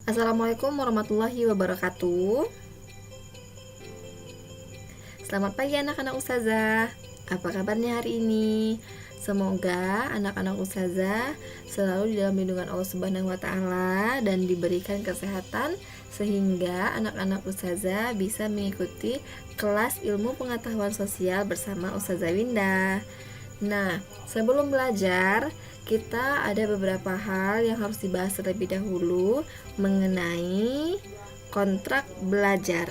Assalamualaikum warahmatullahi wabarakatuh. Selamat pagi anak-anak ustazah. Apa kabarnya hari ini? Semoga anak-anak ustazah selalu di dalam lindungan Allah Subhanahu wa taala dan diberikan kesehatan sehingga anak-anak ustazah bisa mengikuti kelas ilmu pengetahuan sosial bersama Ustazah Winda. Nah, sebelum belajar, kita ada beberapa hal yang harus dibahas terlebih dahulu mengenai kontrak belajar.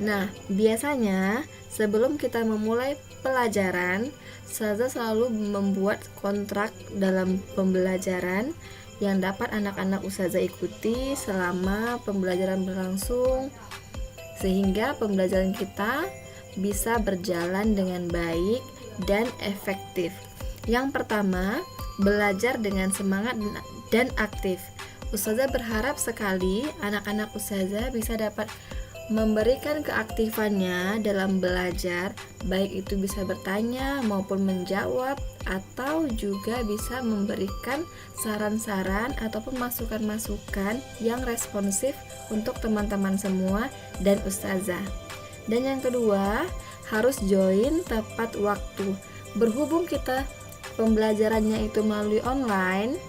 Nah, biasanya sebelum kita memulai pelajaran, Ustazah selalu membuat kontrak dalam pembelajaran yang dapat anak-anak Ustazah ikuti selama pembelajaran berlangsung sehingga pembelajaran kita bisa berjalan dengan baik dan efektif. Yang pertama, belajar dengan semangat dan aktif. Ustazah berharap sekali anak-anak Ustazah bisa dapat memberikan keaktifannya dalam belajar, baik itu bisa bertanya maupun menjawab, atau juga bisa memberikan saran-saran ataupun masukan-masukan yang responsif untuk teman-teman semua dan Ustazah. Dan yang kedua, harus join tepat waktu. Berhubung kita pembelajarannya itu melalui online,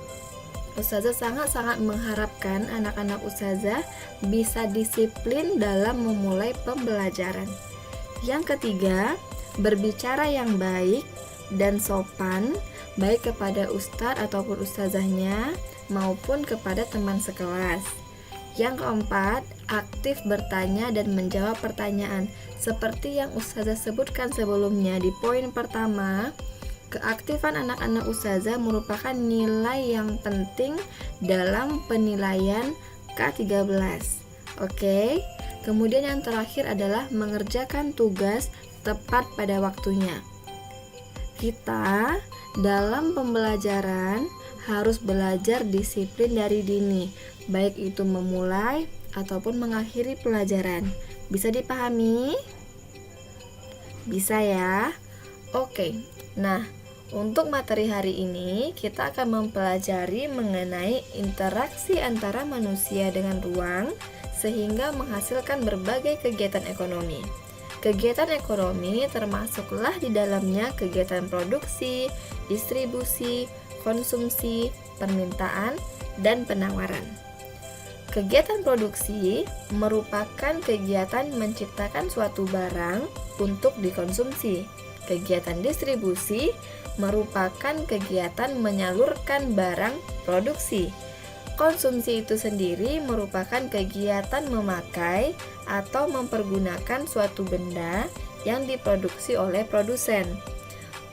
Ustazah sangat-sangat mengharapkan anak-anak Ustazah bisa disiplin dalam memulai pembelajaran. Yang ketiga, berbicara yang baik dan sopan, baik kepada ustadz ataupun ustazahnya maupun kepada teman sekelas. Yang keempat, aktif bertanya dan menjawab pertanyaan. Seperti yang Ustazah sebutkan sebelumnya di poin pertama, keaktifan anak-anak Ustazah merupakan nilai yang penting dalam penilaian K13. Oke. Kemudian yang terakhir adalah mengerjakan tugas tepat pada waktunya. Kita dalam pembelajaran harus belajar disiplin dari dini, baik itu memulai ataupun mengakhiri pelajaran. Bisa dipahami? Bisa ya? Oke. Nah, untuk materi hari ini kita akan mempelajari mengenai interaksi antara manusia dengan ruang sehingga menghasilkan berbagai kegiatan ekonomi. Kegiatan ekonomi termasuklah di dalamnya kegiatan produksi, distribusi, konsumsi, permintaan, dan penawaran. Kegiatan produksi merupakan kegiatan menciptakan suatu barang untuk dikonsumsi. Kegiatan distribusi merupakan kegiatan menyalurkan barang produksi. Konsumsi itu sendiri merupakan kegiatan memakai atau mempergunakan suatu benda yang diproduksi oleh produsen.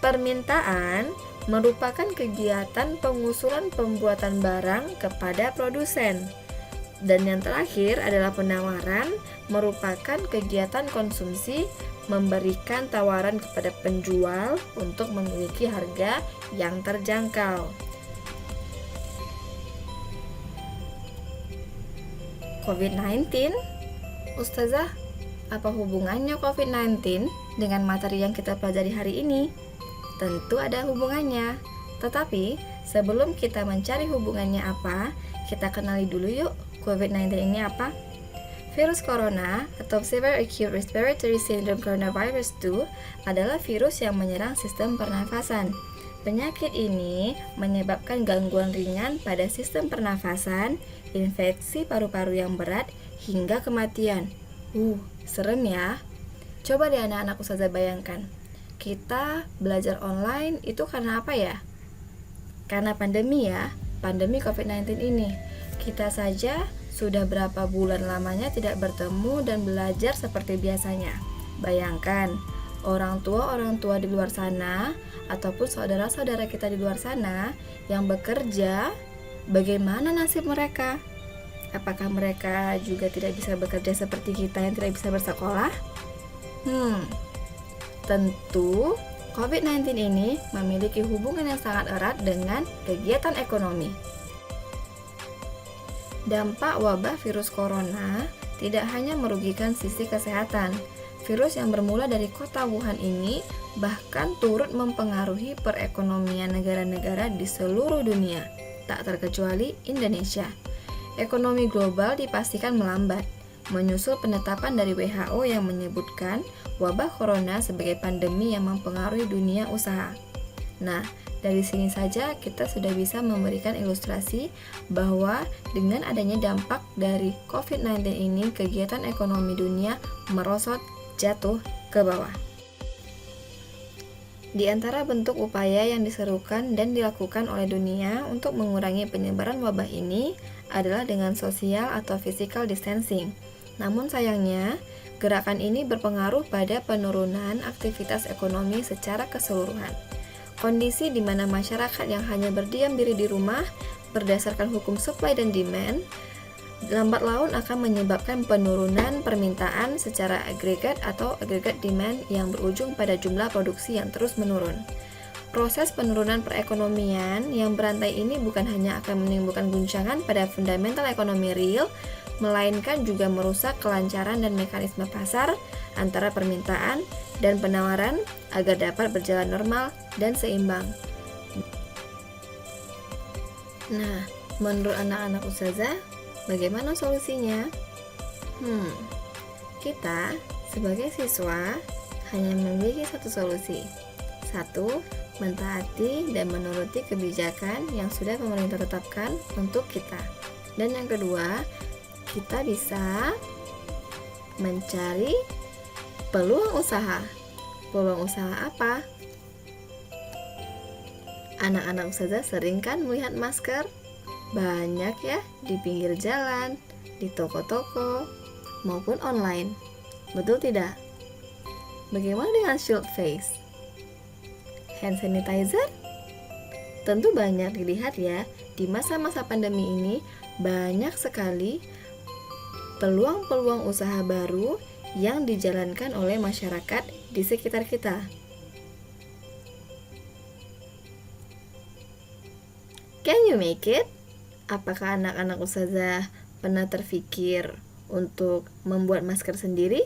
Permintaan merupakan kegiatan pengusulan pembuatan barang kepada produsen. Dan yang terakhir adalah penawaran, merupakan kegiatan konsumsi memberikan tawaran kepada penjual untuk memiliki harga yang terjangkau. COVID-19, Ustazah, apa hubungannya COVID-19 dengan materi yang kita pelajari hari ini? Tentu ada hubungannya. Tetapi sebelum kita mencari hubungannya apa, kita kenali dulu yuk COVID-19 ini apa? Virus corona atau Severe Acute Respiratory Syndrome Coronavirus 2 adalah virus yang menyerang sistem pernafasan. Penyakit ini menyebabkan gangguan ringan pada sistem pernafasan, infeksi paru-paru yang berat, hingga kematian. Serem ya. Coba deh anak-anak Ustazah bayangkan. Kita belajar online itu karena apa ya? Karena pandemi ya, pandemi COVID-19 ini. Kita saja sudah berapa bulan lamanya tidak bertemu dan belajar seperti biasanya. Bayangkan, orang tua di luar sana ataupun saudara-saudara kita di luar sana yang bekerja, bagaimana nasib mereka? Apakah mereka juga tidak bisa bekerja seperti kita yang tidak bisa bersekolah? Tentu COVID-19 ini memiliki hubungan yang sangat erat dengan kegiatan ekonomi. Dampak wabah virus corona tidak hanya merugikan sisi kesehatan. Virus yang bermula dari kota Wuhan ini bahkan turut mempengaruhi perekonomian negara-negara di seluruh dunia, tak terkecuali Indonesia. ekonomi global dipastikan melambat, menyusul penetapan dari WHO yang menyebutkan wabah corona sebagai pandemi yang mempengaruhi dunia usaha. Nah, dari sini saja kita sudah bisa memberikan ilustrasi bahwa dengan adanya dampak dari COVID-19 ini, kegiatan ekonomi dunia merosot, jatuh ke bawah. Di antara bentuk upaya yang diserukan dan dilakukan oleh dunia untuk mengurangi penyebaran wabah ini adalah dengan social atau physical distancing. Namun sayangnya, gerakan ini berpengaruh pada penurunan aktivitas ekonomi secara keseluruhan. Kondisi di mana masyarakat yang hanya berdiam diri di rumah berdasarkan hukum supply dan demand, lambat laun akan menyebabkan penurunan permintaan secara agregat atau agregat demand yang berujung pada jumlah produksi yang terus menurun. Proses penurunan perekonomian yang berantai ini bukan hanya akan menimbulkan guncangan pada fundamental ekonomi real, melainkan juga merusak kelancaran dan mekanisme pasar antara permintaan dan penawaran agar dapat berjalan normal dan seimbang. Nah, menurut anak-anak ustazah, bagaimana solusinya? Kita sebagai siswa hanya memiliki satu solusi. Satu, mentaati dan menuruti kebijakan yang sudah pemerintah tetapkan untuk kita. Dan yang kedua, kita bisa mencari peluang usaha. Peluang usaha apa? Anak-anak ustazah sering kan melihat masker? Banyak ya di pinggir jalan, di toko-toko, maupun online. Betul tidak? Bagaimana dengan shield face? Hand sanitizer? Tentu banyak dilihat ya. Di masa-masa pandemi ini banyak sekali peluang-peluang usaha baru yang dijalankan oleh masyarakat di sekitar kita. Can you make it? Apakah anak-anak ustazah pernah terfikir untuk membuat masker sendiri?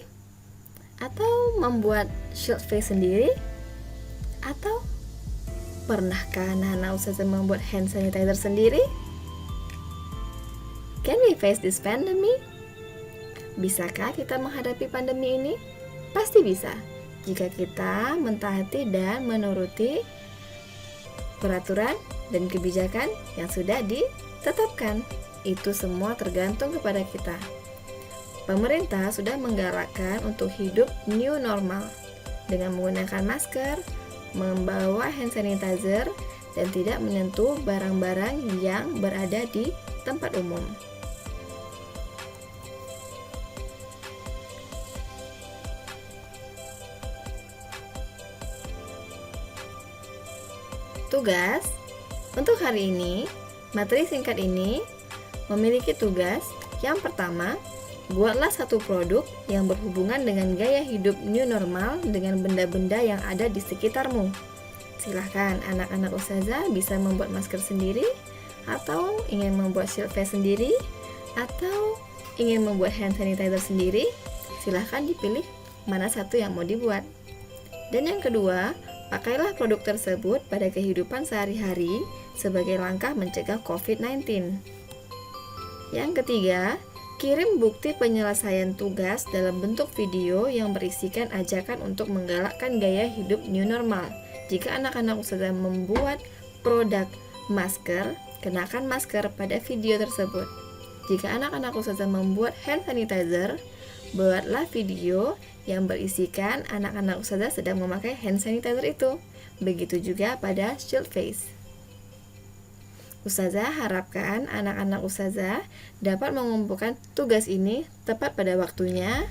Atau membuat shield face sendiri? Atau pernahkah anak-anak ustazah membuat hand sanitizer sendiri? Can we face this pandemic? Bisakah kita menghadapi pandemi ini? Pasti bisa, jika kita mentaati dan menuruti peraturan dan kebijakan yang sudah ditetapkan. Itu semua tergantung kepada kita. Pemerintah sudah menggalakkan untuk hidup new normal dengan menggunakan masker, membawa hand sanitizer, dan tidak menyentuh barang-barang yang berada di tempat umum. Tugas untuk hari ini, materi singkat ini memiliki tugas yang pertama, buatlah satu produk yang berhubungan dengan gaya hidup new normal dengan benda-benda yang ada di sekitarmu. Silahkan anak-anak ustazah bisa membuat masker sendiri, atau ingin membuat shield face sendiri, atau ingin membuat hand sanitizer sendiri. Silahkan dipilih mana satu yang mau dibuat. Dan yang kedua, pakailah produk tersebut pada kehidupan sehari-hari sebagai langkah mencegah COVID-19. Yang ketiga, kirim bukti penyelesaian tugas dalam bentuk video yang berisikan ajakan untuk menggalakkan gaya hidup new normal. Jika anak-anak ustazah membuat produk masker, kenakan masker pada video tersebut. Jika anak-anak ustazah membuat hand sanitizer, buatlah video yang berisikan anak-anak ustazah sedang memakai hand sanitizer itu. Begitu juga pada shield face. Ustazah harapkan anak-anak ustazah dapat mengumpulkan tugas ini tepat pada waktunya,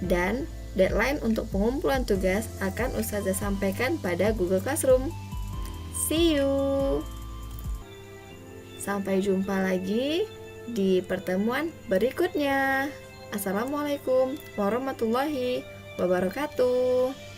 dan deadline untuk pengumpulan tugas akan ustazah sampaikan pada Google Classroom. See you. Sampai jumpa lagi di pertemuan berikutnya. Assalamualaikum warahmatullahi wabarakatuh.